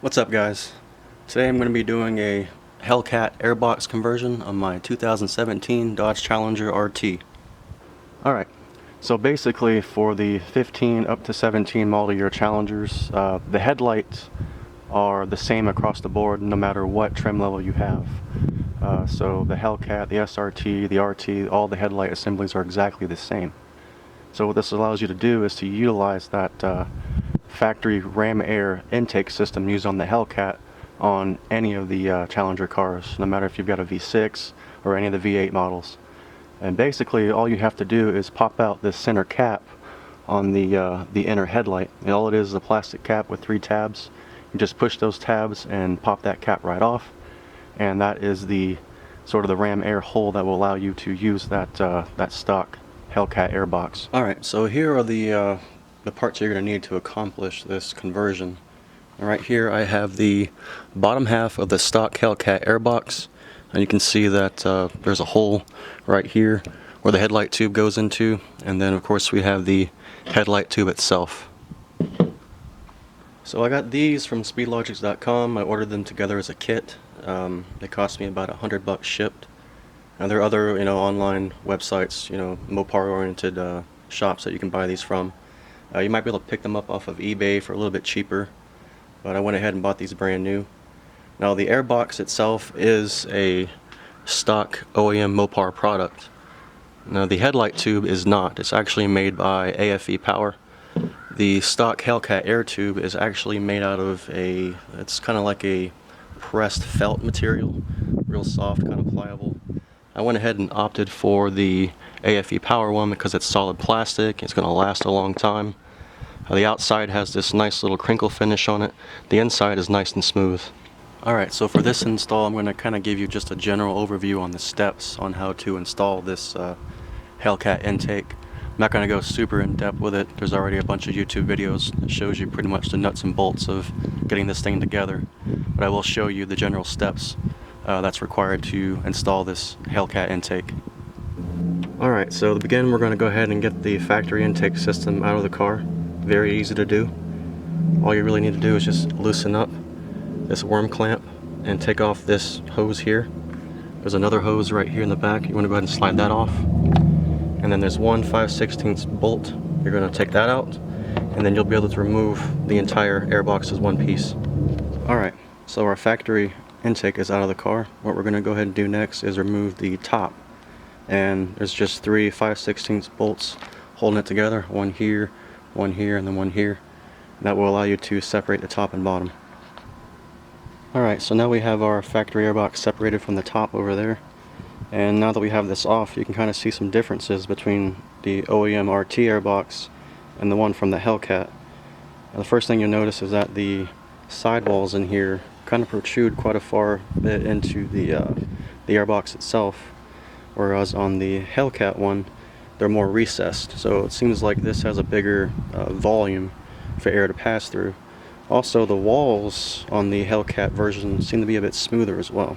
What's up, guys? Today I'm going to be doing a Hellcat airbox conversion on my 2017 Dodge Challenger RT. Alright, so basically for the 15 up to 17 model year Challengers, the headlights are the same across the board no matter what trim level you have. So the Hellcat, the SRT, the RT, all the headlight assemblies are exactly the same. So what this allows you to do is to utilize that factory ram air intake system used on the Hellcat on any of the Challenger cars, no matter if you've got a V6 or any of the V8 models. And basically all you have to do is pop out this center cap on the inner headlight, and all it is a plastic cap with 3 tabs. You just push those tabs and pop that cap right off, and that is the sort of the ram air hole that will allow you to use that that stock Hellcat airbox. Alright, so here are the parts you're going to need to accomplish this conversion. And right here I have the bottom half of the stock Hellcat airbox, and you can see that there's a hole right here where the headlight tube goes into, and then of course we have the headlight tube itself. So I got these from speedlogics.com. I ordered them together as a kit. They cost me about $100 shipped. Now there are other online websites, Mopar oriented shops that you can buy these from. You might be able to pick them up off of eBay for a little bit cheaper, but I went ahead and bought these brand new. Now the airbox itself is a stock OEM Mopar product. Now the headlight tube is not. It's actually made by AFE Power. The stock Hellcat air tube is actually made out of it's kind of like a pressed felt material, real soft, kind of pliable. I went ahead and opted for the AFE Power one because it's solid plastic. It's going to last a long time. The outside has this nice little crinkle finish on it. The inside is nice and smooth. Alright, so for this install I'm going to kind of give you just a general overview on the steps on how to install this Hellcat intake. I'm not going to go super in depth with it. There's already a bunch of YouTube videos that shows you pretty much the nuts and bolts of getting this thing together. But I will show you the general steps that's required to install this Hellcat intake. Alright, so to begin we're going to go ahead and get the factory intake system out of the car. Very easy to do. All you really need to do is just loosen up this worm clamp and take off this hose here. There's another hose right here in the back. You want to go ahead and slide that off. And then there's one 5/16 bolt. You're going to take that out, and then you'll be able to remove the entire airbox as one piece. Alright, so our factory intake is out of the car. What we're going to go ahead and do next is remove the top. And there's just 3 5/16 bolts holding it together. One here, and then one here. That will allow you to separate the top and bottom. Alright, so now we have our factory airbox separated from the top over there. And now that we have this off, you can kind of see some differences between the OEM RT airbox and the one from the Hellcat. Now, the first thing you'll notice is that the sidewalls in here kind of protrude quite a far bit into the airbox itself, whereas on the Hellcat one they're more recessed. So it seems like this has a bigger volume for air to pass through. Also, the walls on the Hellcat version seem to be a bit smoother as well.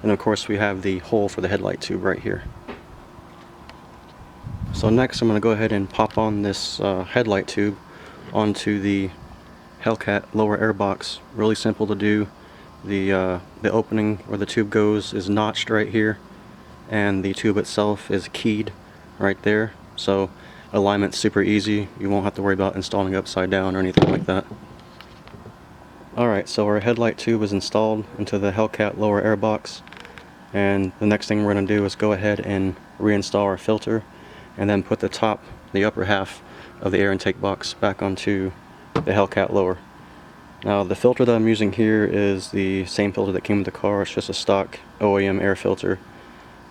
And of course we have the hole for the headlight tube right here. So next I'm going to go ahead and pop on this headlight tube onto the Hellcat lower airbox. Really simple to do. The opening where the tube goes is notched right here, and the tube itself is keyed right there. So alignment's super easy. You won't have to worry about installing upside down or anything like that. Alright, so our headlight tube is installed into the Hellcat lower airbox, and the next thing we're going to do is go ahead and reinstall our filter, and then put the upper half of the air intake box back onto the Hellcat lower. Now the filter that I'm using here is the same filter that came with the car. It's just a stock OEM air filter.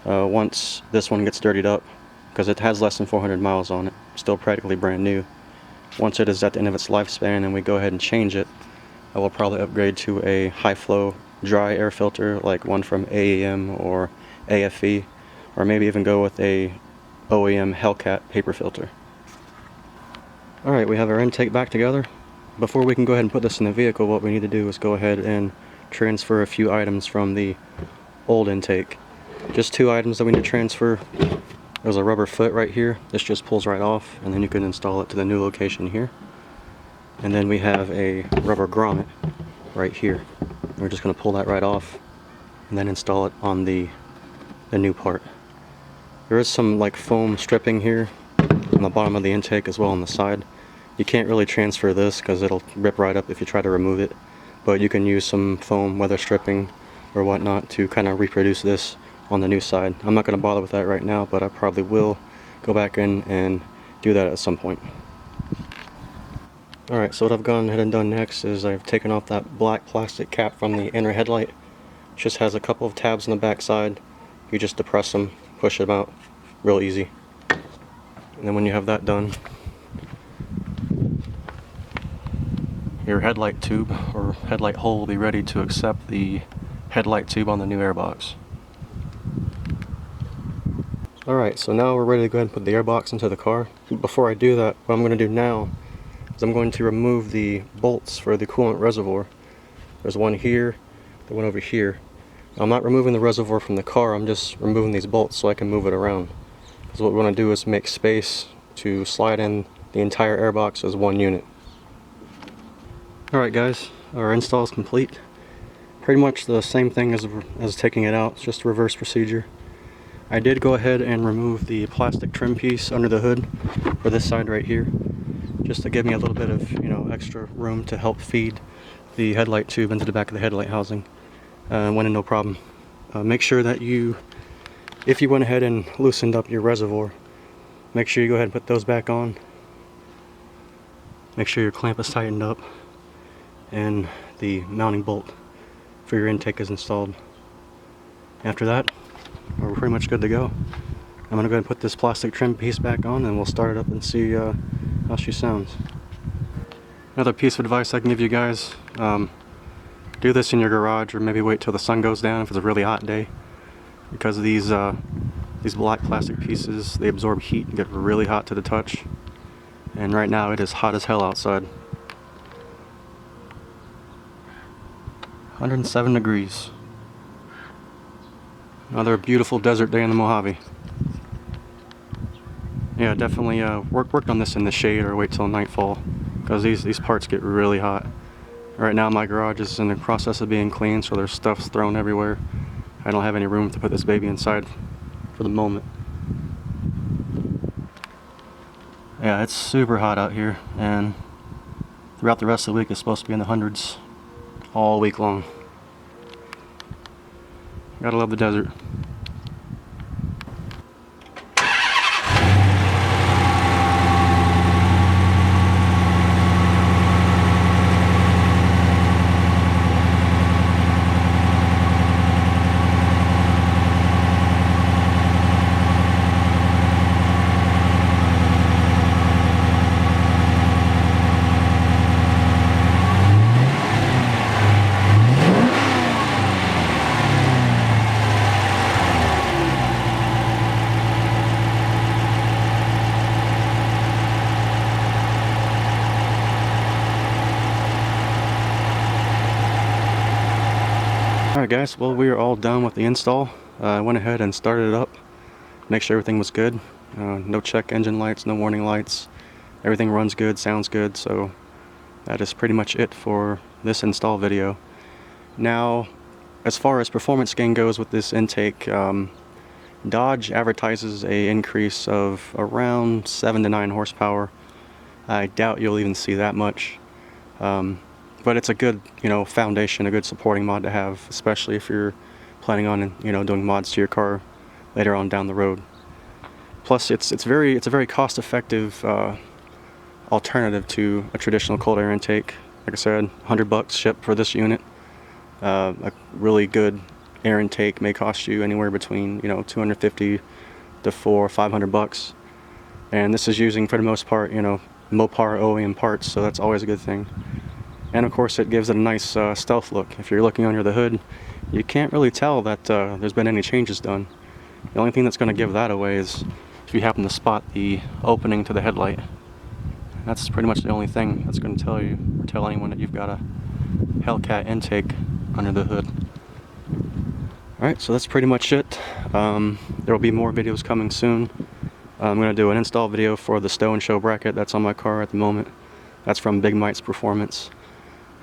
Once this one gets dirtied up, because it has less than 400 miles on it, still practically brand new, once it is at the end of its lifespan and we go ahead and change it, I will probably upgrade to a high flow dry air filter like one from AEM or AFE, or maybe even go with a OEM Hellcat paper filter. Alright, we have our intake back together. Before we can go ahead and put this in the vehicle, what we need to do is go ahead and transfer a few items from the old intake. Just 2 items that we need to transfer. There's a rubber foot right here. This just pulls right off, and then you can install it to the new location here. And then we have a rubber grommet right here. We're just going to pull that right off and then install it on the new part. There is some like foam stripping here on the bottom of the intake as well on the side. You can't really transfer this because it'll rip right up if you try to remove it, but you can use some foam weather stripping or whatnot to kind of reproduce this on the new side. I'm not going to bother with that right now, but I probably will go back in and do that at some point. Alright, so what I've gone ahead and done next is I've taken off that black plastic cap from the inner headlight. It just has a couple of tabs on the back side. You just depress them, push them out, real easy. And then when you have that done, your headlight tube or headlight hole will be ready to accept the headlight tube on the new airbox. Alright, so now we're ready to go ahead and put the airbox into the car. Before I do that, what I'm going to do now is I'm going to remove the bolts for the coolant reservoir. There's one here, the one over here. I'm not removing the reservoir from the car, I'm just removing these bolts so I can move it around. Because what we want to do is make space to slide in the entire airbox as one unit. Alright guys, our install is complete. Pretty much the same thing as taking it out, it's just a reverse procedure. I did go ahead and remove the plastic trim piece under the hood for this side right here, just to give me a little bit of, extra room to help feed the headlight tube into the back of the headlight housing. Went in no problem. Make sure that if you went ahead and loosened up your reservoir, make sure you go ahead and put those back on. Make sure your clamp is tightened up and the mounting bolt for your intake is installed. After that, we're pretty much good to go. I'm going to go ahead and put this plastic trim piece back on and we'll start it up and see how she sounds. Another piece of advice I can give you guys, do this in your garage or maybe wait till the sun goes down if it's a really hot day, because these black plastic pieces, they absorb heat and get really hot to the touch, and right now it is hot as hell outside. 107 degrees. Another beautiful desert day in the Mojave. Yeah, definitely work on this in the shade or wait till nightfall, because these parts get really hot. Right now my garage is in the process of being cleaned, so there's stuff thrown everywhere. I don't have any room to put this baby inside for the moment. Yeah, it's super hot out here, and throughout the rest of the week it's supposed to be in the hundreds all week long. Gotta love the desert. Alright guys, well we are all done with the install. I went ahead and started it up, make sure everything was good. No check engine lights, no warning lights. Everything runs good, sounds good, so that is pretty much it for this install video. Now, as far as performance gain goes with this intake, Dodge advertises a increase of around 7 to 9 horsepower. I doubt you'll even see that much. But it's a good, foundation, a good supporting mod to have, especially if you're planning on, doing mods to your car later on down the road. Plus, it's a very cost-effective alternative to a traditional cold air intake. Like I said, $100 shipped for this unit. A really good air intake may cost you anywhere between, $250 to $400 or $500. And this is using, for the most part, Mopar OEM parts, so that's always a good thing. And of course it gives it a nice stealth look. If you're looking under the hood, you can't really tell that there's been any changes done. The only thing that's going to give that away is if you happen to spot the opening to the headlight. That's pretty much the only thing that's going to tell you, or tell anyone that you've got a Hellcat intake under the hood. Alright, so that's pretty much it. There will be more videos coming soon. I'm going to do an install video for the stow and show bracket that's on my car at the moment. That's from Big Mite's Performance.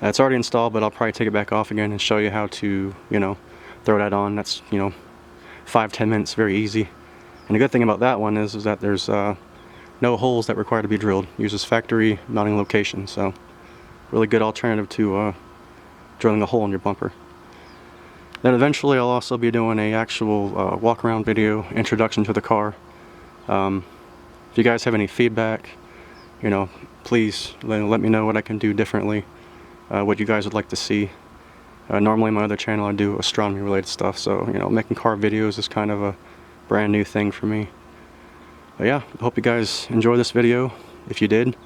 It's already installed, but I'll probably take it back off again and show you how to, you know, throw that on. That's, you know, 5-10 minutes, very easy. And the good thing about that one is that there's no holes that require to be drilled. It uses factory mounting location, so really good alternative to drilling a hole in your bumper. Then eventually I'll also be doing a actual walk around video, introduction to the car. If you guys have any feedback, you know, please let me know what I can do differently, what you guys would like to see. Normally on my other channel I do astronomy related stuff, so you know, making car videos is kind of a brand new thing for me. But yeah, I hope you guys enjoy this video. If you did,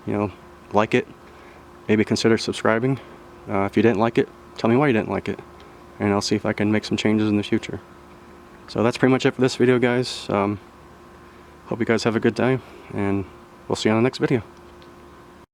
you know, like it, maybe consider subscribing. If you didn't like it, tell me why you didn't like it, and I'll see if I can make some changes in the future. So that's pretty much it for this video, guys. Hope you guys have a good day, and we'll see you on the next video.